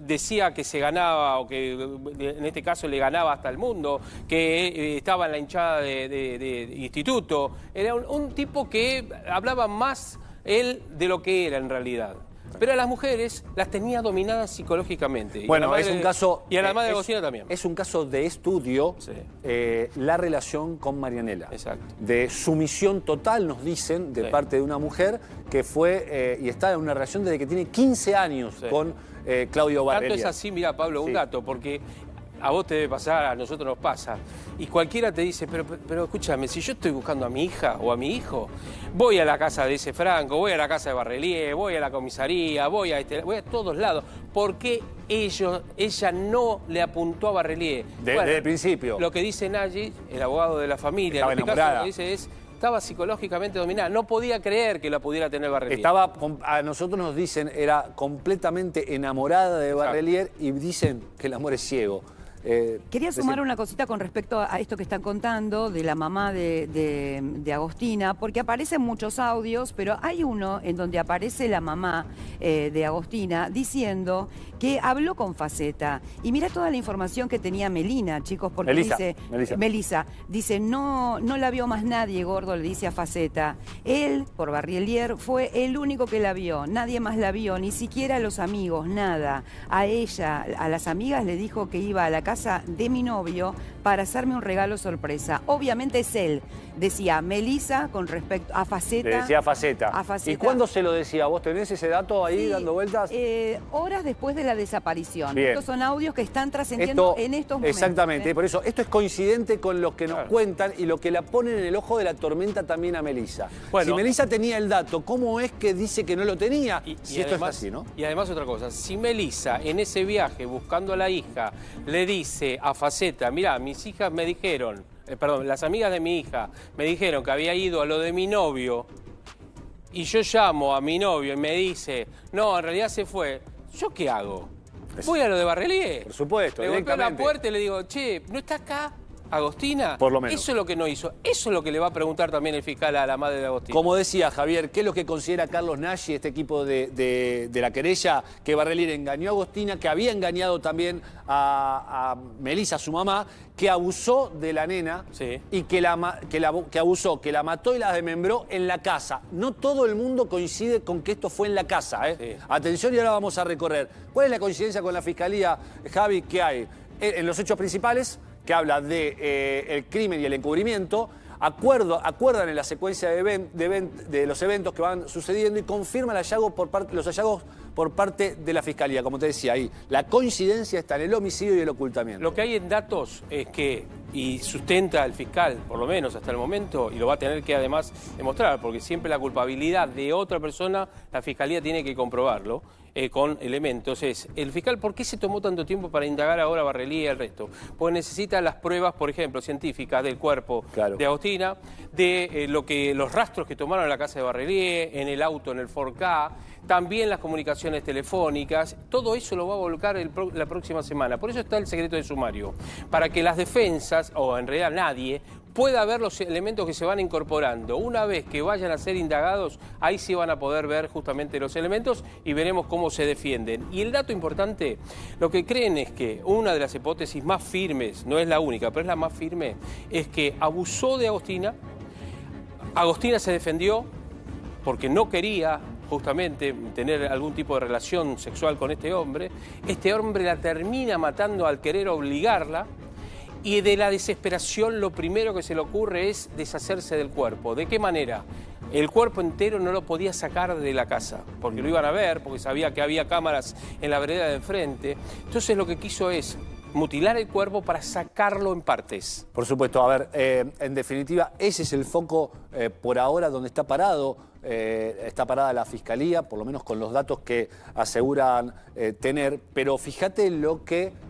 decía que se ganaba, o que en este caso le ganaba hasta el mundo, que estaba en la hinchada de instituto. Era un tipo que hablaba más él de lo que era en realidad. Pero a las mujeres las tenía dominadas psicológicamente. Bueno, es un caso... Y a la madre de Agostina también. Es un caso de estudio, sí, la relación con Marianela. Exacto. De sumisión total, nos dicen, de parte de una mujer que fue y está en una relación desde que tiene 15 años con Claudio Barrelier. Tanto es así, mirá, Pablo, un dato, porque a vos te debe pasar, a nosotros nos pasa. Y cualquiera te dice, pero escúchame, si yo estoy buscando a mi hija o a mi hijo, voy a la casa de ese Franco, voy a la casa de Barrelier, voy a la comisaría, voy a todos lados. ¿Por qué ella no le apuntó a Barrelier? Desde el principio. Lo que dice Nagy, el abogado de la familia, estaba en este enamorada. caso, lo que dice es... Estaba psicológicamente dominada, no podía creer que la pudiera tener Barrelier. A nosotros nos dicen, era completamente enamorada de Barrelier y dicen que el amor es ciego. Quería sumar una cosita con respecto a esto que están contando de la mamá de Agostina, porque aparecen muchos audios, pero hay uno en donde aparece la mamá de Agostina diciendo que habló con Faceta. Y mira toda la información que tenía Melina, chicos, porque Melissa dice, no la vio más nadie, gordo, le dice a Faceta. Él, por Barrelier, fue el único que la vio, nadie más la vio, ni siquiera los amigos, nada. A ella, a las amigas le dijo que iba a la casa de mi novio para hacerme un regalo sorpresa. Obviamente es él. Decía Melissa con respecto a Faceta. Le decía Faceta. A Faceta. ¿Y cuándo se lo decía? ¿Vos tenés ese dato ahí dando vueltas? Horas después de la desaparición. Bien. Estos son audios que están trascendiendo en estos momentos. Exactamente, por eso esto es coincidente con lo que nos cuentan y lo que la ponen en el ojo de la tormenta también a Melissa. Bueno, si Melissa tenía el dato, ¿cómo es que dice que no lo tenía? Si esto además, es así, ¿no? Y además otra cosa, si Melissa en ese viaje buscando a la hija le dice a Faceta, mirá, mis hijas me dijeron, las amigas de mi hija me dijeron que había ido a lo de mi novio y yo llamo a mi novio y me dice, no, en realidad se fue, ¿yo qué hago? Voy a lo de Barrelier. Por supuesto, le golpeo la puerta y le digo, che, ¿no está acá Agostina? Por lo menos. Eso es lo que no hizo. Eso es lo que le va a preguntar también el fiscal a la madre de Agostina. Como decía Javier, ¿qué es lo que considera Carlos Nagy, este equipo de la querella? Que Barrelier engañó a Agostina, que había engañado también a Melissa, su mamá, que abusó de la nena y que abusó, que la mató y la desmembró en la casa. No todo el mundo coincide con que esto fue en la casa. Atención, y ahora vamos a recorrer. ¿Cuál es la coincidencia con la Fiscalía, Javi, que hay? En los hechos principales, que habla de el crimen y el encubrimiento, acuerdan en la secuencia de los eventos que van sucediendo y confirman los hallazgos por parte de la Fiscalía. Como te decía ahí, la coincidencia está en el homicidio y el ocultamiento. Lo que hay en datos es que, y sustenta el fiscal, por lo menos hasta el momento, y lo va a tener que además demostrar, porque siempre la culpabilidad de otra persona, la Fiscalía tiene que comprobarlo, con elementos es, el fiscal, ¿por qué se tomó tanto tiempo para indagar ahora a Barrelier y el resto? Pues necesita las pruebas, por ejemplo, científicas del cuerpo de Agostina, de los rastros que tomaron en la casa de Barrelier, en el auto, en el 4K, también las comunicaciones telefónicas. Todo eso lo va a volcar la próxima semana. Por eso está el secreto de sumario, para que las defensas, o en realidad nadie, pueda ver los elementos que se van incorporando. Una vez que vayan a ser indagados, ahí sí van a poder ver justamente los elementos y veremos cómo se defienden. Y el dato importante, lo que creen es que una de las hipótesis más firmes, no es la única, pero es la más firme, es que abusó de Agostina. Agostina se defendió porque no quería justamente tener algún tipo de relación sexual con este hombre. Este hombre la termina matando al querer obligarla. Y de la desesperación lo primero que se le ocurre es deshacerse del cuerpo. ¿De qué manera? El cuerpo entero no lo podía sacar de la casa, porque lo iban a ver, porque sabía que había cámaras en la vereda de enfrente. Entonces lo que quiso es mutilar el cuerpo para sacarlo en partes. Por supuesto, a ver, en definitiva, ese es el foco por ahora donde está parado. Está parada la Fiscalía, por lo menos con los datos que aseguran tener, pero fíjate lo que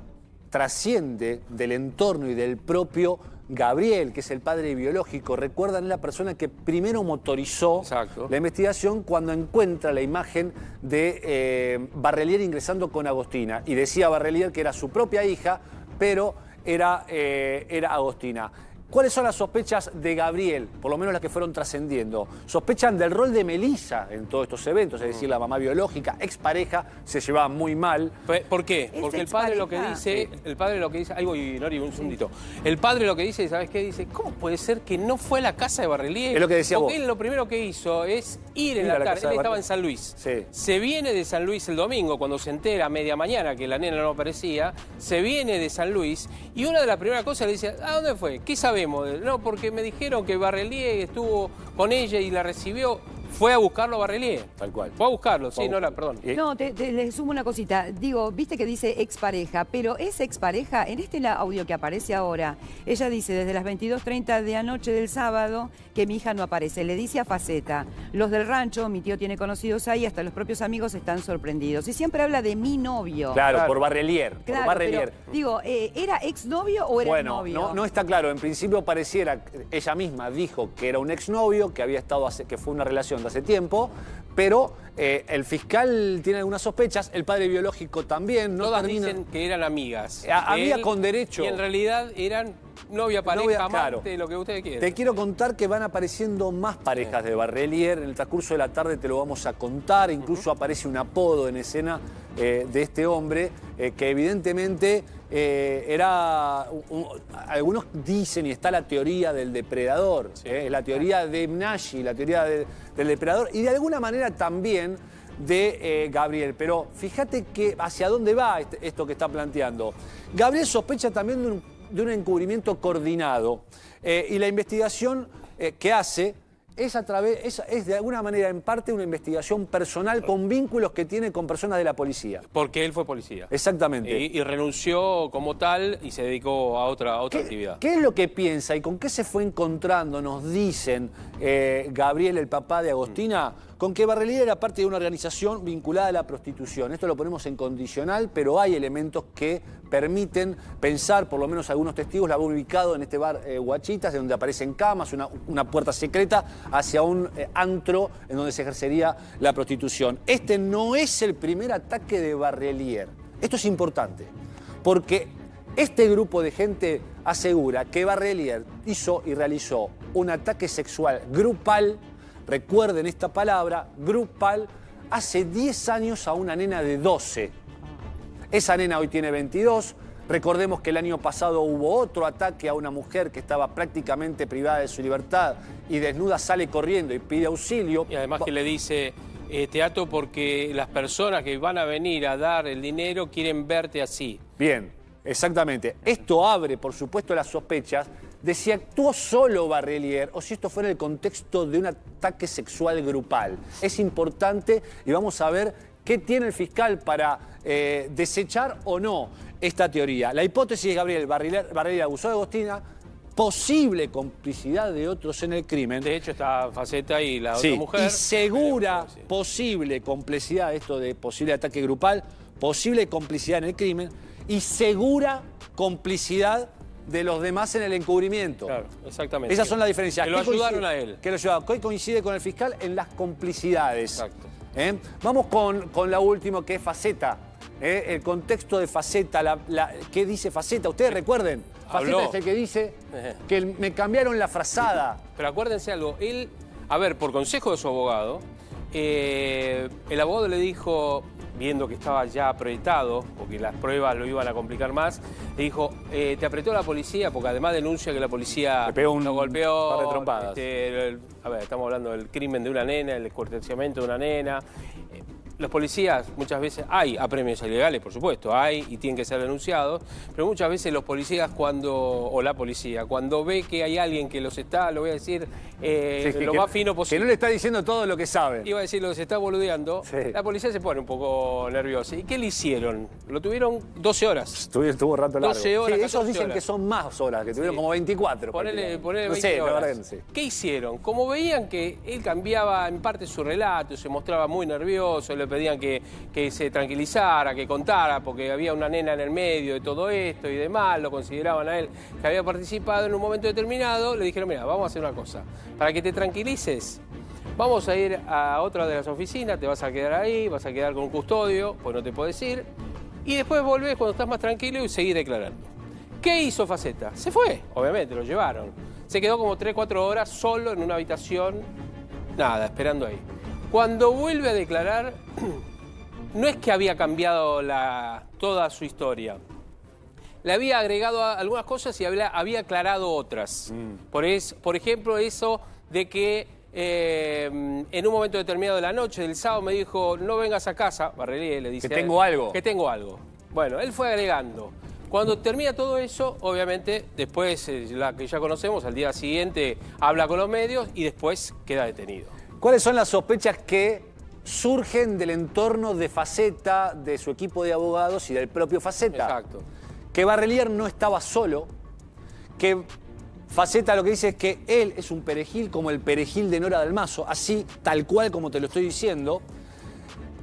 trasciende del entorno y del propio Gabriel, que es el padre biológico. Recuerdan, es la persona que primero motorizó la investigación cuando encuentra la imagen de Barrelier ingresando con Agostina. Y decía Barrelier que era su propia hija, pero era Agostina. ¿Cuáles son las sospechas de Gabriel? Por lo menos las que fueron trascendiendo. Sospechan del rol de Melissa en todos estos eventos, es decir, la mamá biológica, expareja, se llevaban muy mal. ¿Por qué? Porque el padre lo que dice, ahí voy, Nori, un segundito. El padre lo que dice, ¿sabes qué? Dice, ¿cómo puede ser que no fue a la casa de Barrelier? Es lo que decía Porque vos. él lo primero que hizo es ir en la tarde. Él estaba en San Luis. Sí. Se viene de San Luis el domingo, cuando se entera a media mañana que la nena no aparecía, se viene de San Luis y una de las primeras cosas le dice, ¿a dónde fue? ¿Qué sabemos? No, porque me dijeron que Barrelier estuvo con ella y la recibió. Fue a buscarlo a Barrelier. Tal cual. Fue a buscarlo, sí, Nora, perdón. No, le sumo una cosita. Digo, viste que dice expareja, pero esa expareja, en este audio que aparece ahora, ella dice desde las 22:30 de anoche del sábado que mi hija no aparece. Le dice a Faceta, los del rancho, mi tío tiene conocidos ahí, hasta los propios amigos están sorprendidos. Y siempre habla de mi novio. Claro, por Barrelier. Claro, por Barrelier. pero, digo, ¿era exnovio o era novio? No está claro. En principio pareciera, ella misma dijo que era un exnovio, que había estado que fue una relación de hace tiempo, pero el fiscal tiene algunas sospechas, el padre biológico también. Todas dicen que eran amigas. Había con derecho. Y en realidad eran novia, pareja, amante, lo que ustedes quieran. Te quiero contar que van apareciendo más parejas de Barrelier. En el transcurso de la tarde te lo vamos a contar. Incluso aparece un apodo en escena de este hombre que evidentemente era... algunos dicen, y está la teoría del depredador, la teoría de Nagy, la teoría del depredador, y de alguna manera también de Gabriel. Pero fíjate que hacia dónde va esto que está planteando. Gabriel sospecha también de un encubrimiento coordinado y la investigación que hace es de alguna manera en parte una investigación personal con vínculos que tiene con personas de la policía. Porque él fue policía. Exactamente. Y renunció como tal y se dedicó a otra actividad. ¿Qué es lo que piensa y con qué se fue encontrando? Nos dicen Gabriel, el papá de Agostina, con que Barrelier era parte de una organización vinculada a la prostitución. Esto lo ponemos en condicional, pero hay elementos que permiten pensar, por lo menos algunos testigos la han ubicado en este bar Guachitas, de donde aparecen camas, una puerta secreta hacia un antro en donde se ejercería la prostitución. Este no es el primer ataque de Barrelier. Esto es importante, porque este grupo de gente asegura que Barrelier hizo y realizó un ataque sexual grupal. Recuerden esta palabra, grupal, hace 10 años a una nena de 12. Esa nena hoy tiene 22. Recordemos que el año pasado hubo otro ataque a una mujer que estaba prácticamente privada de su libertad y desnuda sale corriendo y pide auxilio. Y además que le dice, te ato porque las personas que van a venir a dar el dinero quieren verte así. Bien, exactamente. Esto abre, por supuesto, las sospechas de si actuó solo Barrelier o si esto fue en el contexto de un ataque sexual grupal. Es importante y vamos a ver qué tiene el fiscal para desechar o no esta teoría. La hipótesis de Gabriel Barrelier abusó de Agostina, posible complicidad de otros en el crimen. De hecho, está Faceta y la Sí, otra mujer. y segura Sí. posible complicidad, esto de posible ataque grupal, posible complicidad en el crimen y segura complicidad de los demás en el encubrimiento. Claro, exactamente. Esas son las diferencias. Que lo ¿Qué ayudaron coincide? a él. Que lo ayudaron. ¿Qué coincide con el fiscal? En las complicidades. Exacto. Vamos con la última, que es Faceta. El contexto de Faceta, ¿qué dice Faceta? Ustedes recuerden, Faceta Habló. es el que dice que me cambiaron la frazada. Pero acuérdense algo, él, a ver, por consejo de su abogado, el abogado le dijo, viendo que estaba ya proyectado, porque las pruebas lo iban a complicar más, le dijo, te apretó la policía, porque además denuncia que la policía Le pegó lo golpeó. par de trompadas. A ver, estamos hablando del crimen de una nena, el descuartizamiento de una nena. Los policías muchas veces, hay apremios ilegales, por supuesto, hay y tienen que ser denunciados, pero muchas veces los policías o la policía, cuando ve que hay alguien que los está, lo voy a decir, lo más fino Que posible. no le está diciendo todo lo que sabe. Iba a decir lo que se está boludeando, Sí. la policía se pone un poco nerviosa. ¿Y qué le hicieron? Lo tuvieron 12 horas. Estuvo un rato largo. 12 horas, Sí, ellos 14 dicen horas. que son más horas, que tuvieron Sí. como 24. Ponele no 20 sé, la horas. verdad, sí. ¿Qué hicieron? Como veían que él cambiaba en parte su relato, se mostraba muy nervioso, le pedían que se tranquilizara, que contara, porque había una nena en el medio de todo esto y demás, lo consideraban a él que había participado en un momento determinado, le dijeron, mira, vamos a hacer una cosa, para que te tranquilices, vamos a ir a otra de las oficinas, te vas a quedar ahí, vas a quedar con un custodio, pues no te podés ir, y después volvés cuando estás más tranquilo y seguís declarando. ¿Qué hizo Faceta? Se fue, obviamente, lo llevaron. Se quedó como 3-4 horas solo en una habitación, nada, esperando ahí. Cuando vuelve a declarar, no es que había cambiado toda su historia. Le había agregado algunas cosas y había aclarado otras. Por ejemplo, eso de que en un momento determinado de la noche, del sábado, me dijo, no vengas a casa, Barrelier le dice. Que tengo algo. Que tengo algo. Bueno, él fue agregando. Cuando termina todo eso, obviamente, después, la que ya conocemos, al día siguiente habla con los medios y después queda detenido. ¿Cuáles son las sospechas que surgen del entorno de Faceta, de su equipo de abogados y del propio Faceta? Exacto. Que Barrelier no estaba solo, que Faceta lo que dice es que él es un perejil como el perejil de Nora Dalmazo, así, tal cual como te lo estoy diciendo,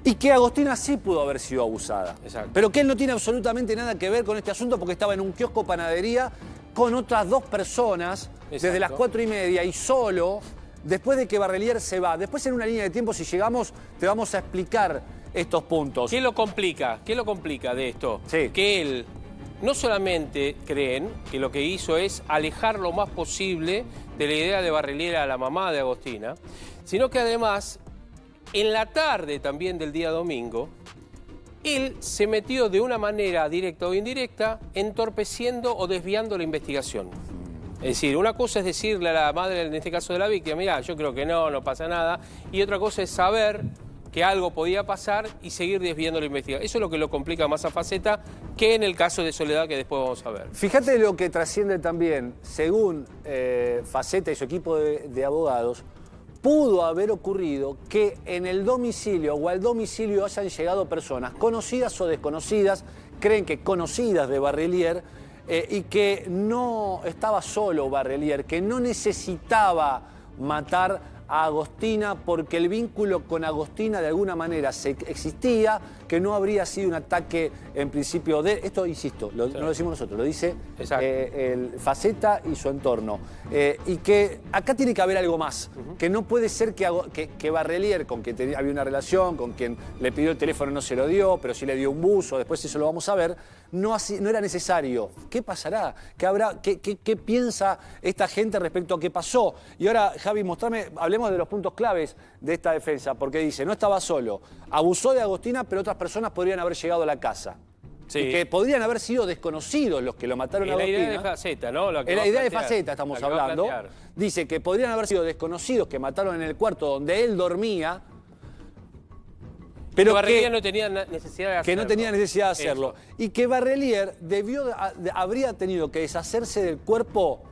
y que Agostina sí pudo haber sido abusada. Exacto. Pero que él no tiene absolutamente nada que ver con este asunto porque estaba en un kiosco panadería con otras 2 personas desde Exacto. las 4:30 y solo, después de que Barrelier se va. Después en una línea de tiempo, si llegamos, te vamos a explicar estos puntos. ¿Qué lo complica? ¿Qué lo complica de esto? Sí. Que él, no solamente creen que lo que hizo es alejar lo más posible de la idea de Barrelier a la mamá de Agostina, sino que además, en la tarde también del día domingo, él se metió de una manera directa o indirecta entorpeciendo o desviando la investigación. Es decir, una cosa es decirle a la madre, en este caso de la víctima, mira, yo creo que no pasa nada, y otra cosa es saber que algo podía pasar y seguir desviando la investigación. Eso es lo que lo complica más a Faceta que en el caso de Soledad, que después vamos a ver. Fíjate lo que trasciende también, según Faceta y su equipo de abogados, pudo haber ocurrido que en el domicilio o al domicilio hayan llegado personas conocidas o desconocidas, creen que conocidas de Barrelier, y que no estaba solo Barrelier, que no necesitaba matar a Agostina porque el vínculo con Agostina de alguna manera existía, que no habría sido un ataque en principio de... Esto, insisto, no lo decimos nosotros, lo dice el Faceta y su entorno. Y que acá tiene que haber algo más, que no puede ser que Barrelier, con quien había una relación, con quien le pidió el teléfono no se lo dio, pero sí le dio un buzo, después eso lo vamos a ver, no era necesario. ¿Qué pasará? ¿Qué piensa esta gente respecto a qué pasó? Y ahora, Javi, hablemos de los puntos claves de esta defensa, porque dice, no estaba solo, abusó de Agostina, pero otras personas podrían haber llegado a la casa. Sí. Y que podrían haber sido desconocidos los que lo mataron a la Agostina. idea de Faceta, ¿no? La idea de Faceta estamos hablando. Dice que podrían haber sido desconocidos que mataron en el cuarto donde él dormía, pero Barrelier no tenía necesidad de hacerlo. Que no tenía necesidad de hacerlo. Eso. Y que Barrelier habría tenido que deshacerse del cuerpo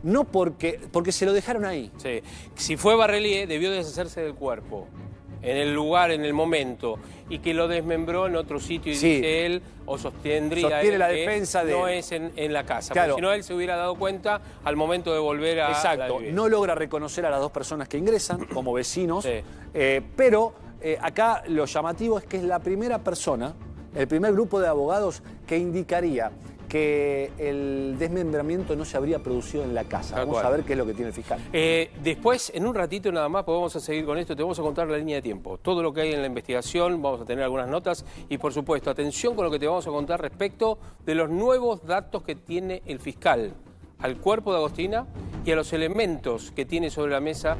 no porque se lo dejaron ahí. Sí. Si fue Barrelier, debió deshacerse del cuerpo en el lugar, en el momento, y que lo desmembró en otro sitio y Sí. dice él, o sostiene la que defensa de no él. es en la casa. Claro. Porque si no, él se hubiera dado cuenta al momento de volver a la Exacto, vivienda. no logra reconocer a las dos personas que ingresan como vecinos, Sí. pero acá lo llamativo es que es la primera persona, el primer grupo de abogados que indicaría que el desmembramiento no se habría producido en la casa. Tal Vamos cual. a ver qué es lo que tiene el fiscal. Después, en un ratito nada más, pues vamos a seguir con esto, te vamos a contar la línea de tiempo, todo lo que hay en la investigación, vamos a tener algunas notas y por supuesto, atención con lo que te vamos a contar respecto de los nuevos datos que tiene el fiscal al cuerpo de Agostina y a los elementos que tiene sobre la mesa.